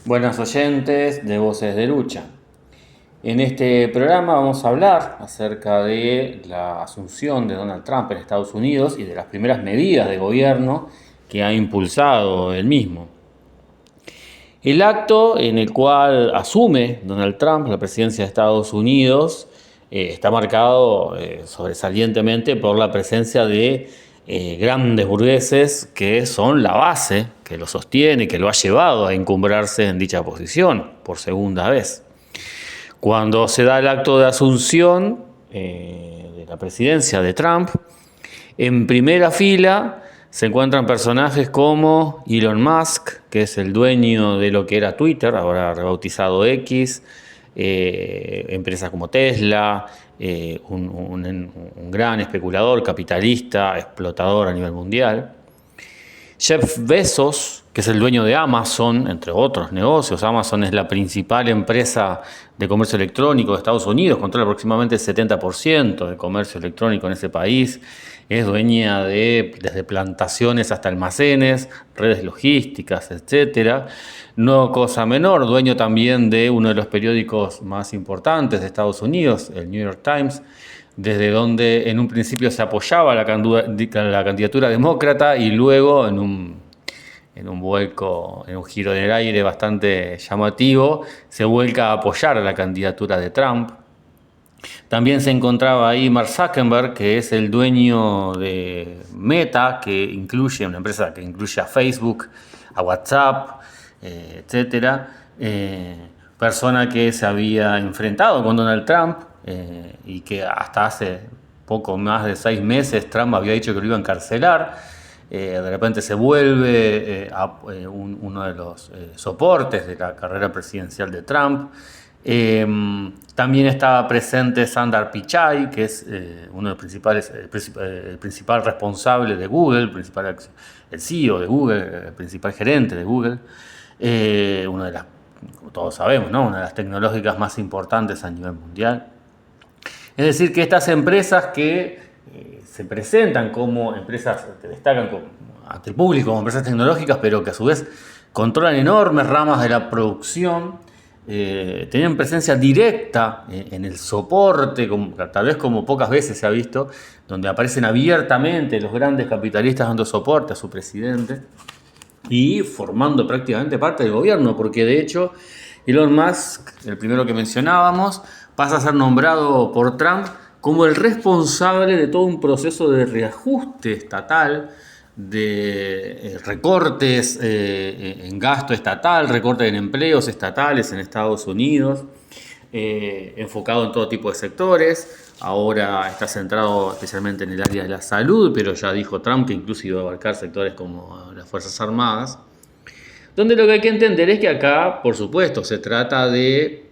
Buenas oyentes de Voces de Lucha. En este programa vamos a hablar acerca de la asunción de Donald Trump en Estados Unidos y de las primeras medidas de gobierno que ha impulsado él mismo. El acto en el cual asume Donald Trump la presidencia de Estados Unidos está marcado sobresalientemente por la presencia de grandes burgueses que son la base que lo sostiene, que lo ha llevado a encumbrarse en dicha posición por segunda vez. Cuando se da el acto de asunción de la presidencia de Trump, en primera fila se encuentran personajes como Elon Musk, que es el dueño de lo que era Twitter, ahora rebautizado X, empresas como Tesla, un gran especulador, capitalista, explotador a nivel mundial. Jeff Bezos, que es el dueño de Amazon, entre otros negocios. Amazon es la principal empresa de comercio electrónico de Estados Unidos, controla aproximadamente el 70% del comercio electrónico en ese país. Es dueña de desde plantaciones hasta almacenes, redes logísticas, etc. No cosa menor, dueño también de uno de los periódicos más importantes de Estados Unidos, el New York Times, desde donde en un principio se apoyaba la candidatura demócrata y luego en un vuelco, en un giro en el aire bastante llamativo, se vuelca a apoyar a la candidatura de Trump. También se encontraba ahí Mark Zuckerberg, que es el dueño de Meta, que incluye una empresa que incluye a Facebook, a WhatsApp, etcétera. Persona que se había enfrentado con Donald Trump y que hasta hace poco más de 6 meses Trump había dicho que lo iba a encarcelar. De repente se vuelve uno de los soportes de la carrera presidencial de Trump. También estaba presente Sundar Pichai, que es uno de los principales, el principal responsable de Google, el CEO de Google, el principal gerente de Google, una de las, como todos sabemos, ¿no? Una de las tecnológicas más importantes a nivel mundial. Es decir, que estas empresas que se presentan como empresas que destacan ante el público como empresas tecnológicas, pero que a su vez controlan enormes ramas de la producción, tenían presencia directa en el soporte, tal vez como pocas veces se ha visto, donde aparecen abiertamente los grandes capitalistas dando soporte a su presidente y formando prácticamente parte del gobierno, porque de hecho Elon Musk, el primero que mencionábamos, pasa a ser nombrado por Trump como el responsable de todo un proceso de reajuste estatal, de recortes en gasto estatal, recortes en empleos estatales en Estados Unidos, enfocado en todo tipo de sectores. Ahora está centrado especialmente en el área de la salud, pero ya dijo Trump que incluso iba a abarcar sectores como las Fuerzas Armadas. Donde lo que hay que entender es que acá, por supuesto, se trata de,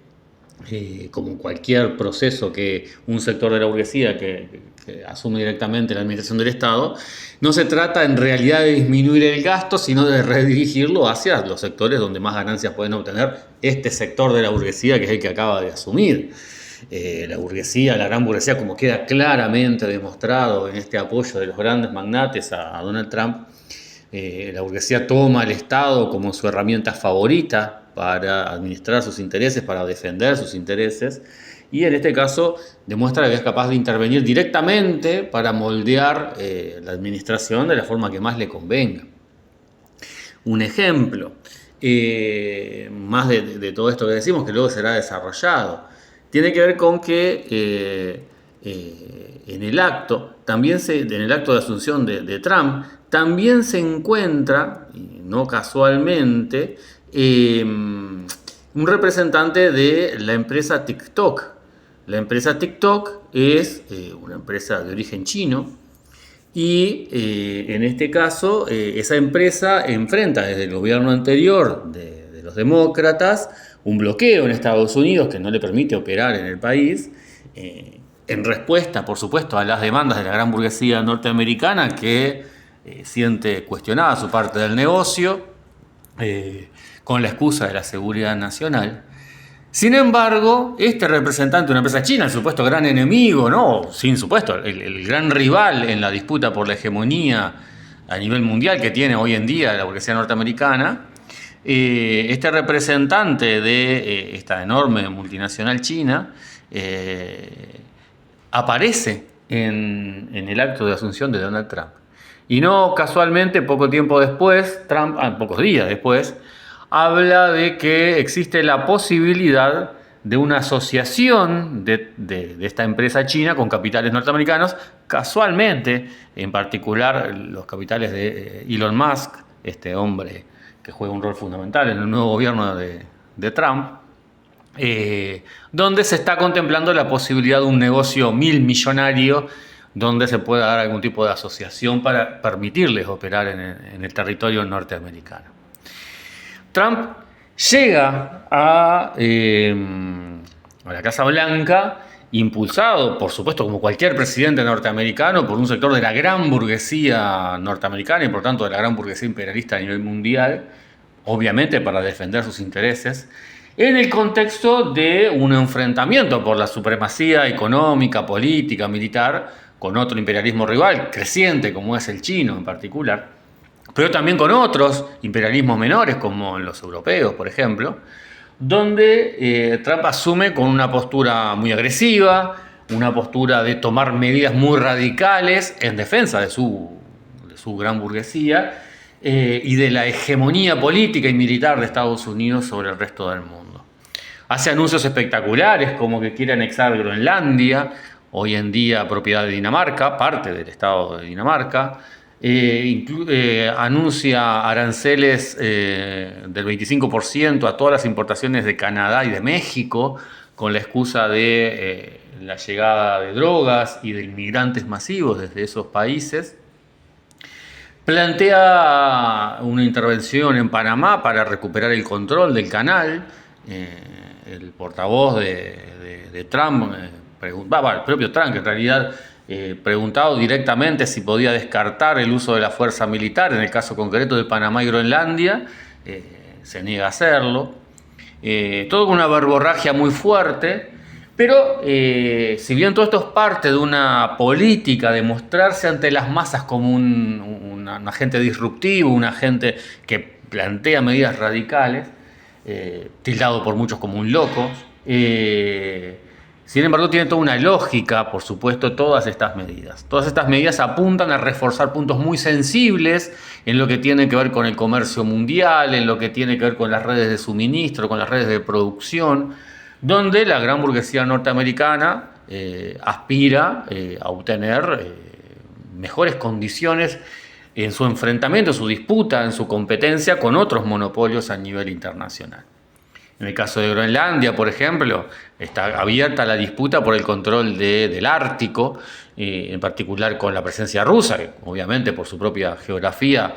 como cualquier proceso que un sector de la burguesía que asume directamente la administración del Estado, no se trata en realidad de disminuir el gasto, sino de redirigirlo hacia los sectores donde más ganancias pueden obtener este sector de la burguesía, que es el que acaba de asumir. La burguesía, la gran burguesía, como queda claramente demostrado en este apoyo de los grandes magnates a Donald Trump, la burguesía toma al Estado como su herramienta favorita para administrar sus intereses, para defender sus intereses, y en este caso demuestra que es capaz de intervenir directamente para moldear la administración de la forma que más le convenga. Un ejemplo, más de todo esto que decimos, que luego será desarrollado, tiene que ver con que en el acto de asunción de Trump, también se encuentra, y no casualmente, un representante de la empresa TikTok. La empresa TikTok es una empresa de origen chino y en este caso esa empresa enfrenta desde el gobierno anterior de los demócratas un bloqueo en Estados Unidos que no le permite operar en el país. En respuesta, por supuesto, a las demandas de la gran burguesía norteamericana que siente cuestionada su parte del negocio con la excusa de la seguridad nacional. Sin embargo, este representante de una empresa china, el supuesto gran enemigo, ¿no? Sin supuesto, el gran rival en la disputa por la hegemonía a nivel mundial que tiene hoy en día la burguesía norteamericana, este representante de esta enorme multinacional china aparece en el acto de asunción de Donald Trump. Y no casualmente, poco tiempo después, Trump, pocos días después, habla de que existe la posibilidad de una asociación de esta empresa china con capitales norteamericanos, casualmente, en particular los capitales de Elon Musk, este hombre que juega un rol fundamental en el nuevo gobierno de Trump, donde se está contemplando la posibilidad de un negocio millonario donde se pueda dar algún tipo de asociación para permitirles operar en el territorio norteamericano. Trump llega a la Casa Blanca impulsado, por supuesto, como cualquier presidente norteamericano, por un sector de la gran burguesía norteamericana y por tanto de la gran burguesía imperialista a nivel mundial, obviamente para defender sus intereses, en el contexto de un enfrentamiento por la supremacía económica, política, militar, con otro imperialismo rival, creciente como es el chino en particular, pero también con otros imperialismos menores como los europeos, por ejemplo, donde Trump asume con una postura muy agresiva, una postura de tomar medidas muy radicales en defensa de su gran burguesía y de la hegemonía política y militar de Estados Unidos sobre el resto del mundo. Hace anuncios espectaculares como que quiere anexar Groenlandia, hoy en día propiedad de Dinamarca, parte del Estado de Dinamarca. Anuncia aranceles del 25% a todas las importaciones de Canadá y de México, con la excusa de la llegada de drogas y de inmigrantes masivos desde esos países. Plantea una intervención en Panamá para recuperar el control del canal. El portavoz de Trump, el propio Trump, que en realidad preguntado directamente si podía descartar el uso de la fuerza militar en el caso concreto de Panamá y Groenlandia, se niega a hacerlo. Todo con una verborragia muy fuerte, pero si bien todo esto es parte de una política de mostrarse ante las masas como un agente disruptivo, un agente que plantea medidas radicales, tildado por muchos como un loco, sin embargo, tiene toda una lógica, por supuesto, todas estas medidas. Todas estas medidas apuntan a reforzar puntos muy sensibles en lo que tiene que ver con el comercio mundial, en lo que tiene que ver con las redes de suministro, con las redes de producción, donde la gran burguesía norteamericana aspira a obtener mejores condiciones en su enfrentamiento, en su disputa, en su competencia con otros monopolios a nivel internacional. En el caso de Groenlandia, por ejemplo, está abierta la disputa por el control del Ártico, en particular con la presencia rusa, que obviamente por su propia geografía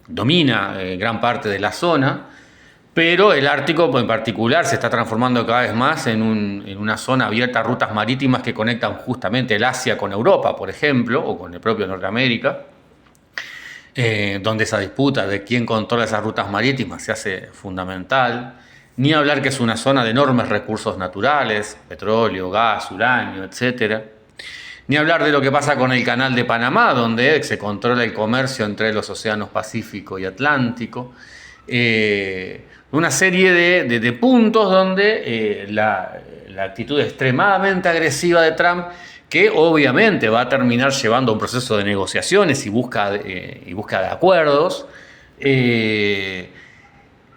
domina gran parte de la zona, pero el Ártico en particular se está transformando cada vez más en una zona abierta a rutas marítimas que conectan justamente el Asia con Europa, por ejemplo, o con el propio Norteamérica, donde esa disputa de quién controla esas rutas marítimas se hace fundamental. Ni hablar que es una zona de enormes recursos naturales, petróleo, gas, uranio, etc. Ni hablar de lo que pasa con el canal de Panamá, donde se controla el comercio entre los océanos Pacífico y Atlántico. Una serie de puntos donde la actitud extremadamente agresiva de Trump, que obviamente va a terminar llevando a un proceso de negociaciones y búsqueda de acuerdos,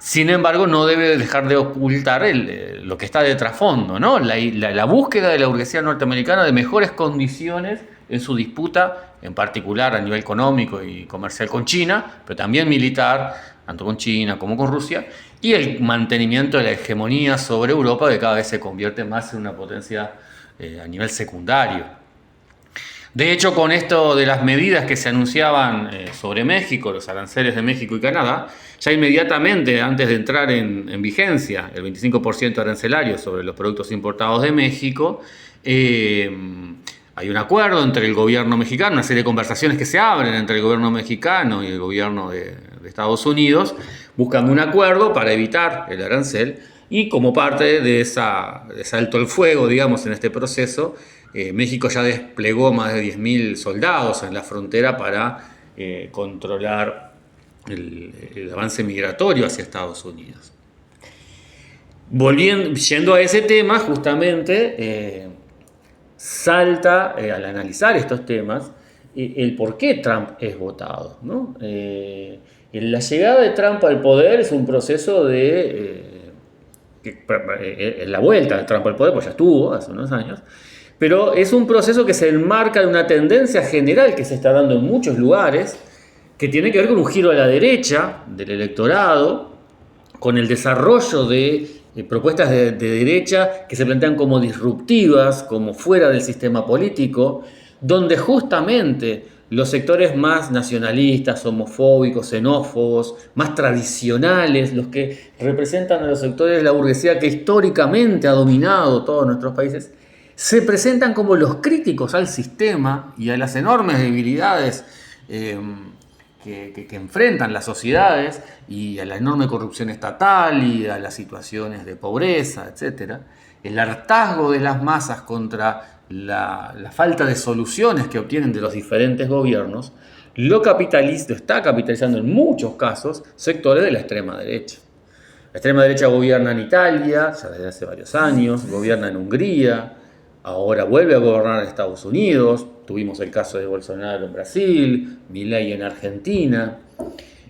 sin embargo, no debe dejar de ocultar lo que está de trasfondo, ¿no? La búsqueda de la burguesía norteamericana de mejores condiciones en su disputa, en particular a nivel económico y comercial con China, pero también militar, tanto con China como con Rusia, y el mantenimiento de la hegemonía sobre Europa, que cada vez se convierte más en una potencia a nivel secundario. De hecho, con esto de las medidas que se anunciaban sobre México, los aranceles de México y Canadá, ya inmediatamente antes de entrar en vigencia el 25% arancelario sobre los productos importados de México, hay un acuerdo entre el gobierno mexicano, una serie de conversaciones que se abren entre el gobierno mexicano y el gobierno de Estados Unidos, buscando un acuerdo para evitar el arancel, y como parte de ese alto el fuego, digamos, en este proceso, México ya desplegó más de 10.000 soldados en la frontera para controlar el avance migratorio hacia Estados Unidos. Yendo a ese tema, justamente salta al analizar estos temas el por qué Trump es votado, ¿no? La llegada de Trump al poder es un proceso la vuelta de Trump al poder, pues ya estuvo hace unos años, pero es un proceso que se enmarca de una tendencia general que se está dando en muchos lugares, que tiene que ver con un giro a la derecha del electorado, con el desarrollo de propuestas de derecha que se plantean como disruptivas, como fuera del sistema político, donde justamente los sectores más nacionalistas, homofóbicos, xenófobos, más tradicionales, los que representan a los sectores de la burguesía que históricamente ha dominado todos nuestros países, se presentan como los críticos al sistema y a las enormes debilidades que enfrentan las sociedades y a la enorme corrupción estatal y a las situaciones de pobreza, etc. El hartazgo de las masas contra la falta de soluciones que obtienen de los diferentes gobiernos lo está capitalizando en muchos casos sectores de la extrema derecha. La extrema derecha gobierna en Italia ya desde hace varios años, gobierna en Hungría, ahora vuelve a gobernar en Estados Unidos, tuvimos el caso de Bolsonaro en Brasil, Milei en Argentina.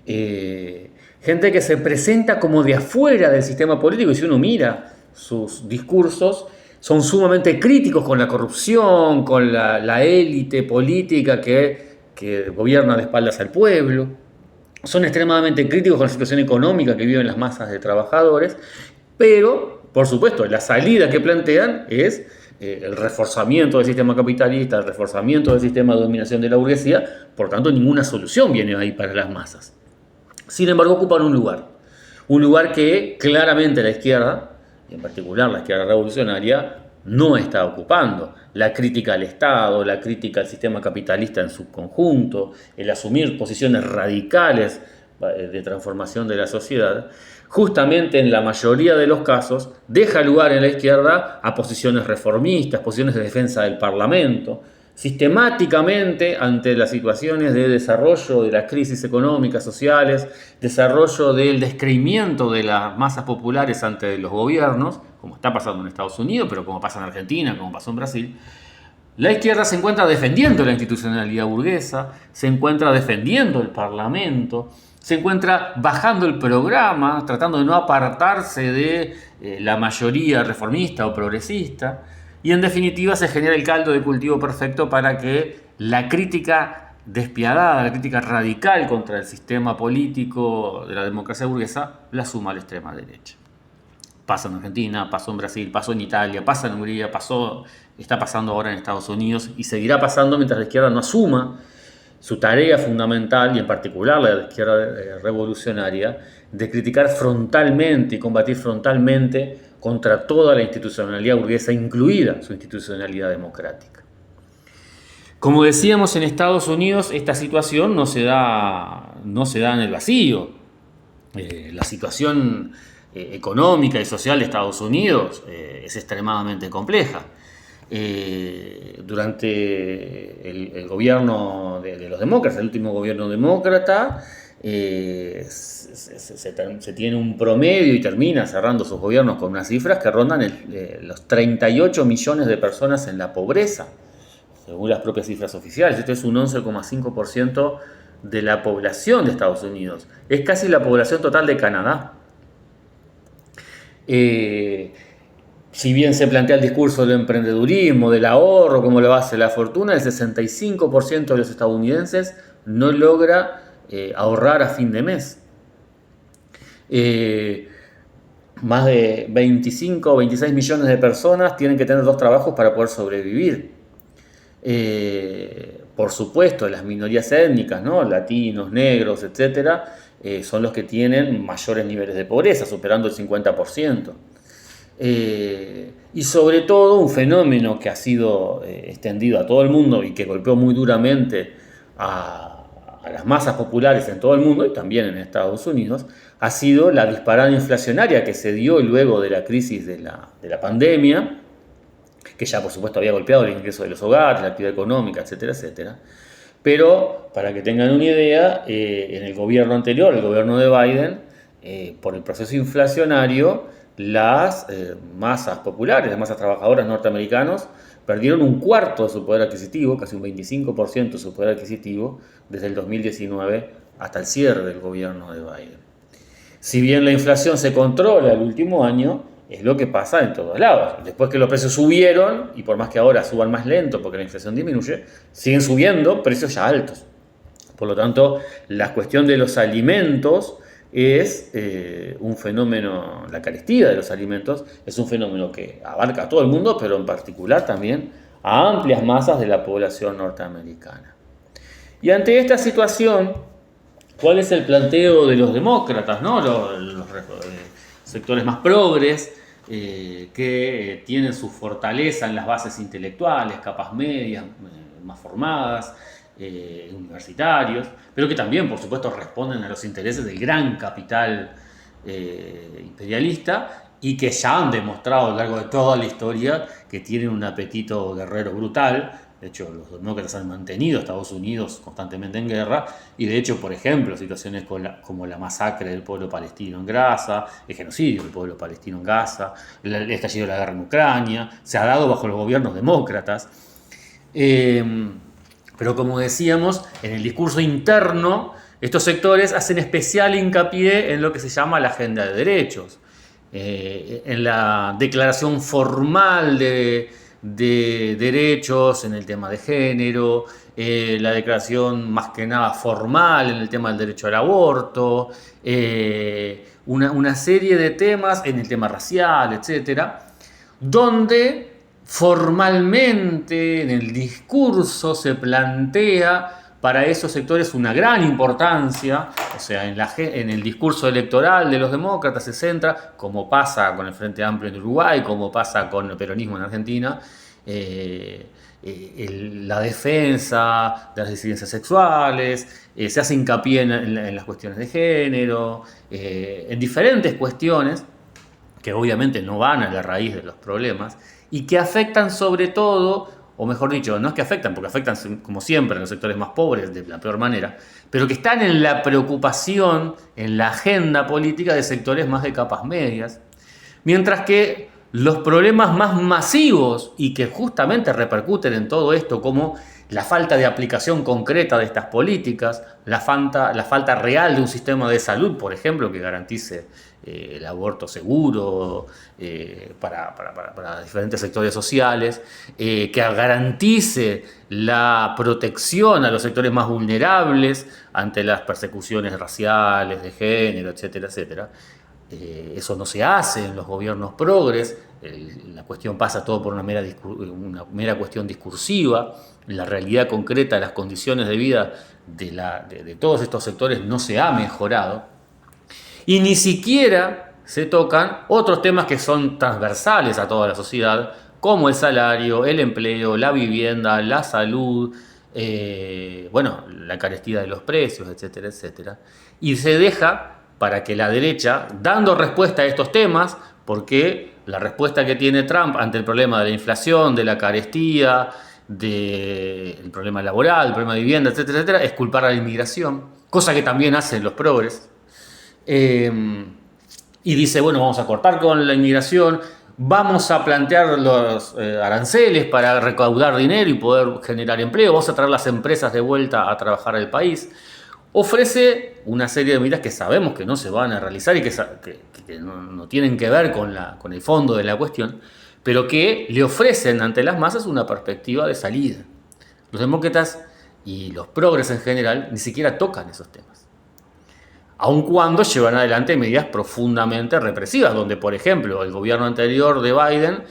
Gente que se presenta como de afuera del sistema político, y si uno mira sus discursos, son sumamente críticos con la corrupción, con la élite política que gobierna de espaldas al pueblo. Son extremadamente críticos con la situación económica que viven las masas de trabajadores, pero, por supuesto, la salida que plantean es el reforzamiento del sistema capitalista, el reforzamiento del sistema de dominación de la burguesía, por tanto ninguna solución viene ahí para las masas. Sin embargo, ocupan un lugar que claramente la izquierda, y en particular la izquierda revolucionaria, no está ocupando. La crítica al Estado, la crítica al sistema capitalista en su conjunto, el asumir posiciones radicales de transformación de la sociedad, justamente en la mayoría de los casos deja lugar en la izquierda a posiciones reformistas, posiciones de defensa del Parlamento. Sistemáticamente, ante las situaciones de desarrollo de las crisis económicas, sociales, desarrollo del descreimiento de las masas populares ante los gobiernos, como está pasando en Estados Unidos, pero como pasa en Argentina, como pasó en Brasil, la izquierda se encuentra defendiendo la institucionalidad burguesa, se encuentra defendiendo el Parlamento, se encuentra bajando el programa, tratando de no apartarse de la mayoría reformista o progresista, y en definitiva se genera el caldo de cultivo perfecto para que la crítica despiadada, la crítica radical contra el sistema político de la democracia burguesa la suma a la extrema derecha. Pasa en Argentina, pasó en Brasil, pasó en Italia, pasa en Hungría, está pasando ahora en Estados Unidos y seguirá pasando mientras la izquierda no asuma su tarea fundamental, y en particular la izquierda revolucionaria, de criticar frontalmente y combatir frontalmente contra toda la institucionalidad burguesa, incluida su institucionalidad democrática. Como decíamos, en Estados Unidos esta situación no se da en el vacío. La situación económica y social de Estados Unidos es extremadamente compleja. Durante el gobierno de los demócratas, el último gobierno demócrata, se tiene un promedio y termina cerrando sus gobiernos con unas cifras que rondan los 38 millones de personas en la pobreza, según las propias cifras oficiales. Esto es un 11,5% de la población de Estados Unidos. Es casi la población total de Canadá. Si bien se plantea el discurso del emprendedurismo, del ahorro como la base de la fortuna, el 65% de los estadounidenses no logra ahorrar a fin de mes. Más de 25 o 26 millones de personas tienen que tener 2 trabajos para poder sobrevivir. Por supuesto, las minorías étnicas, ¿no? Latinos, negros, etc., son los que tienen mayores niveles de pobreza, superando el 50%. Y sobre todo un fenómeno que ha sido extendido a todo el mundo y que golpeó muy duramente a las masas populares en todo el mundo y también en Estados Unidos, ha sido la disparada inflacionaria que se dio luego de la crisis de la pandemia, que ya por supuesto había golpeado el ingreso de los hogares, la actividad económica, etcétera, etcétera, Pero, para que tengan una idea, en el gobierno anterior, el gobierno de Biden, por el proceso inflacionario, las masas populares, las masas trabajadoras norteamericanos, perdieron un cuarto de su poder adquisitivo, casi un 25% de su poder adquisitivo, desde el 2019 hasta el cierre del gobierno de Biden. Si bien la inflación se controla el último año, es lo que pasa en todos lados. Después que los precios subieron, y por más que ahora suban más lento porque la inflación disminuye, siguen subiendo precios ya altos. Por lo tanto, la cuestión de los alimentos es un fenómeno, la carestía de los alimentos es un fenómeno que abarca a todo el mundo, pero en particular también a amplias masas de la población norteamericana. Y ante esta situación, ¿cuál es el planteo de los demócratas, ¿no? Los sectores más progres, que tienen su fortaleza en las bases intelectuales, capas medias, más formadas, universitarios, pero que también, por supuesto, responden a los intereses del gran capital imperialista y que ya han demostrado a lo largo de toda la historia que tienen un apetito guerrero brutal. De hecho, los demócratas han mantenido a Estados Unidos constantemente en guerra y, de hecho, por ejemplo, situaciones como la masacre del pueblo palestino en Gaza, el genocidio del pueblo palestino en Gaza, el estallido de la guerra en Ucrania, se ha dado bajo los gobiernos demócratas. Pero, como decíamos, en el discurso interno, estos sectores hacen especial hincapié en lo que se llama la agenda de derechos, en la declaración formal de derechos en el tema de género, la declaración más que nada formal en el tema del derecho al aborto, una serie de temas en el tema racial, etcétera, donde formalmente en el discurso se plantea para esos sectores una gran importancia, o sea, en el discurso electoral de los demócratas se centra, como pasa con el Frente Amplio en Uruguay, como pasa con el peronismo en Argentina, la defensa de las disidencias sexuales, se hace hincapié en las cuestiones de género, en diferentes cuestiones que obviamente no van a la raíz de los problemas y que afectan sobre todo, o mejor dicho, no es que afectan, porque afectan como siempre en los sectores más pobres de la peor manera, pero que están en la preocupación, en la agenda política de sectores más de capas medias, mientras que los problemas más masivos y que justamente repercuten en todo esto, como la falta de aplicación concreta de estas políticas, la falta real de un sistema de salud, por ejemplo, que garantice el aborto seguro para diferentes sectores sociales, que garantice la protección a los sectores más vulnerables ante las persecuciones raciales, de género, etcétera, etcétera. Eso no se hace en los gobiernos progres, la cuestión pasa todo por una mera cuestión discursiva, la realidad concreta de las condiciones de vida de todos estos sectores no se ha mejorado, y ni siquiera se tocan otros temas que son transversales a toda la sociedad, como el salario, el empleo, la vivienda, la salud, la carestía de los precios, etcétera, etcétera, y se deja para que la derecha, dando respuesta a estos temas, porque la respuesta que tiene Trump ante el problema de la inflación, de la carestía, del problema laboral, el problema de vivienda, etcétera, etcétera, es culpar a la inmigración, cosa que también hacen los progres. Y dice, bueno, vamos a cortar con la inmigración, vamos a plantear los aranceles para recaudar dinero y poder generar empleo, vamos a traer las empresas de vuelta a trabajar al país. Ofrece una serie de medidas que sabemos que no se van a realizar y que no tienen que ver con el fondo de la cuestión, pero que le ofrecen ante las masas una perspectiva de salida. Los demócratas y los progres en general ni siquiera tocan esos temas, aun cuando llevan adelante medidas profundamente represivas, donde, por ejemplo, el gobierno anterior de Biden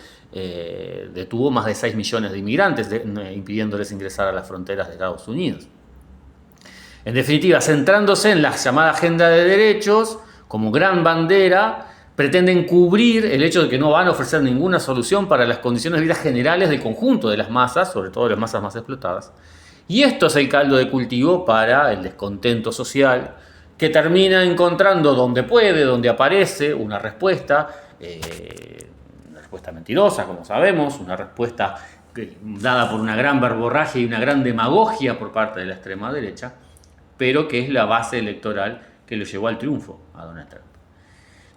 detuvo más de 6 millones de inmigrantes, impidiéndoles ingresar a las fronteras de Estados Unidos. En definitiva, centrándose en la llamada agenda de derechos, como gran bandera, pretenden cubrir el hecho de que no van a ofrecer ninguna solución para las condiciones de vida generales del conjunto de las masas, sobre todo de las masas más explotadas. Y esto es el caldo de cultivo para el descontento social, que termina encontrando donde puede, donde aparece, una respuesta mentirosa, como sabemos, una respuesta dada por una gran verborragia y una gran demagogia por parte de la extrema derecha, pero que es la base electoral que lo llevó al triunfo a Donald Trump.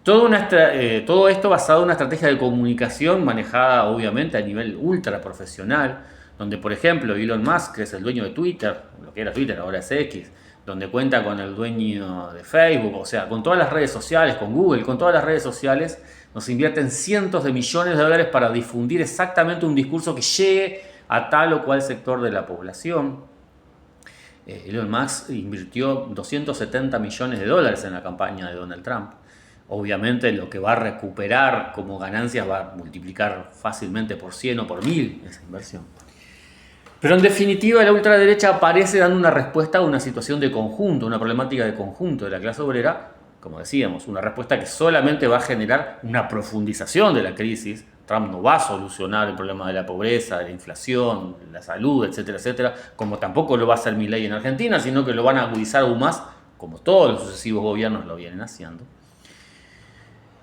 Todo esto basado en una estrategia de comunicación manejada obviamente a nivel ultra profesional, donde por ejemplo Elon Musk, que es el dueño de Twitter, lo que era Twitter ahora es X, donde cuenta con el dueño de Facebook, o sea, con todas las redes sociales, con Google, con todas las redes sociales, nos invierten cientos de millones de dólares para difundir exactamente un discurso que llegue a tal o cual sector de la población. Elon Musk invirtió 270 millones de dólares en la campaña de Donald Trump. Obviamente lo que va a recuperar como ganancias va a multiplicar fácilmente por 100 o por 1000 esa inversión. Pero en definitiva la ultraderecha aparece dando una respuesta a una situación de conjunto, una problemática de conjunto de la clase obrera, como decíamos, una respuesta que solamente va a generar una profundización de la crisis. Trump no va a solucionar el problema de la pobreza, de la inflación, de la salud, etcétera, etcétera, como tampoco lo va a hacer Milei en Argentina, sino que lo van a agudizar aún más, como todos los sucesivos gobiernos lo vienen haciendo.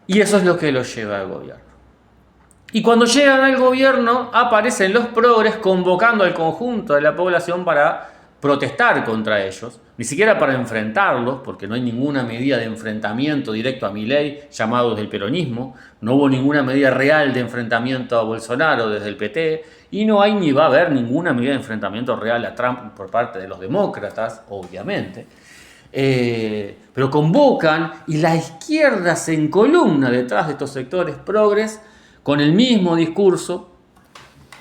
Y eso es lo que los lleva al gobierno. Y cuando llegan al gobierno aparecen los progres convocando al conjunto de la población para protestar contra ellos, ni siquiera para enfrentarlos, porque no hay ninguna medida de enfrentamiento directo a Milei llamado desde el peronismo, no hubo ninguna medida real de enfrentamiento a Bolsonaro desde el PT, y no hay ni va a haber ninguna medida de enfrentamiento real a Trump por parte de los demócratas, obviamente. Pero convocan y la izquierda se encolumna detrás de estos sectores progres con el mismo discurso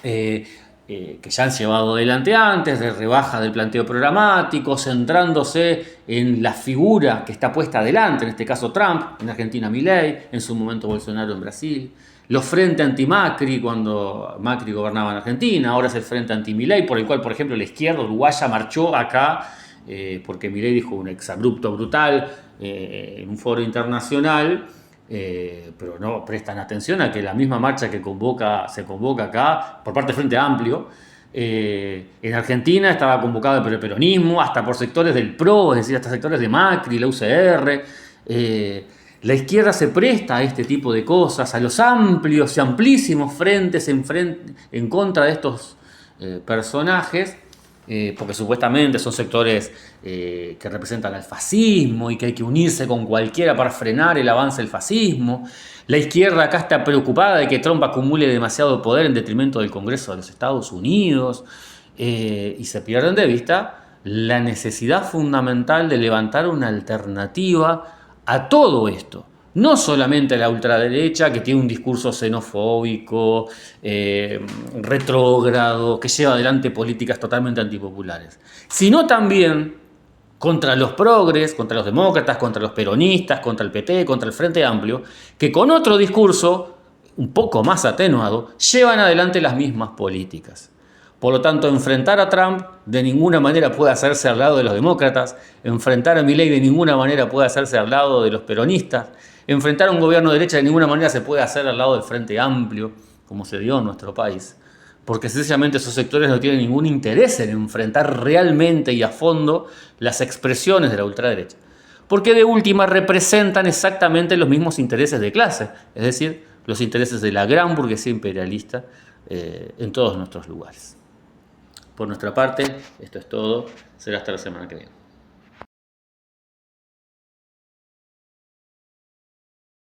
que ya han llevado adelante antes, de rebaja del planteo programático, centrándose en la figura que está puesta adelante, en este caso Trump, en Argentina Milei, en su momento Bolsonaro en Brasil, los frentes anti-Macri cuando Macri gobernaba en Argentina, ahora es el frente anti-Milei, por el cual, por ejemplo, la izquierda uruguaya marchó acá porque Milei dijo un exabrupto brutal en un foro internacional, pero no prestan atención a que la misma marcha que se convoca acá por parte del Frente Amplio, en Argentina estaba convocada por el peronismo, hasta por sectores del PRO, es decir, hasta sectores de Macri, la UCR. La izquierda se presta a este tipo de cosas, a los amplios y amplísimos frentes en contra de estos personajes, porque supuestamente son sectores que representan al fascismo y que hay que unirse con cualquiera para frenar el avance del fascismo. La izquierda acá está preocupada de que Trump acumule demasiado poder en detrimento del Congreso de los Estados Unidos, y se pierden de vista la necesidad fundamental de levantar una alternativa a todo esto. No solamente la ultraderecha, que tiene un discurso xenofóbico, retrógrado, que lleva adelante políticas totalmente antipopulares, sino también contra los progres, contra los demócratas, contra los peronistas, contra el PT, contra el Frente Amplio, que con otro discurso, un poco más atenuado, llevan adelante las mismas políticas. Por lo tanto, enfrentar a Trump de ninguna manera puede hacerse al lado de los demócratas, enfrentar a Milei de ninguna manera puede hacerse al lado de los peronistas, enfrentar a un gobierno de derecha de ninguna manera se puede hacer al lado del Frente Amplio, como se dio en nuestro país, porque sencillamente esos sectores no tienen ningún interés en enfrentar realmente y a fondo las expresiones de la ultraderecha, porque de última representan exactamente los mismos intereses de clase, es decir, los intereses de la gran burguesía imperialista en todos nuestros lugares. Por nuestra parte, esto es todo. Será hasta la semana que viene.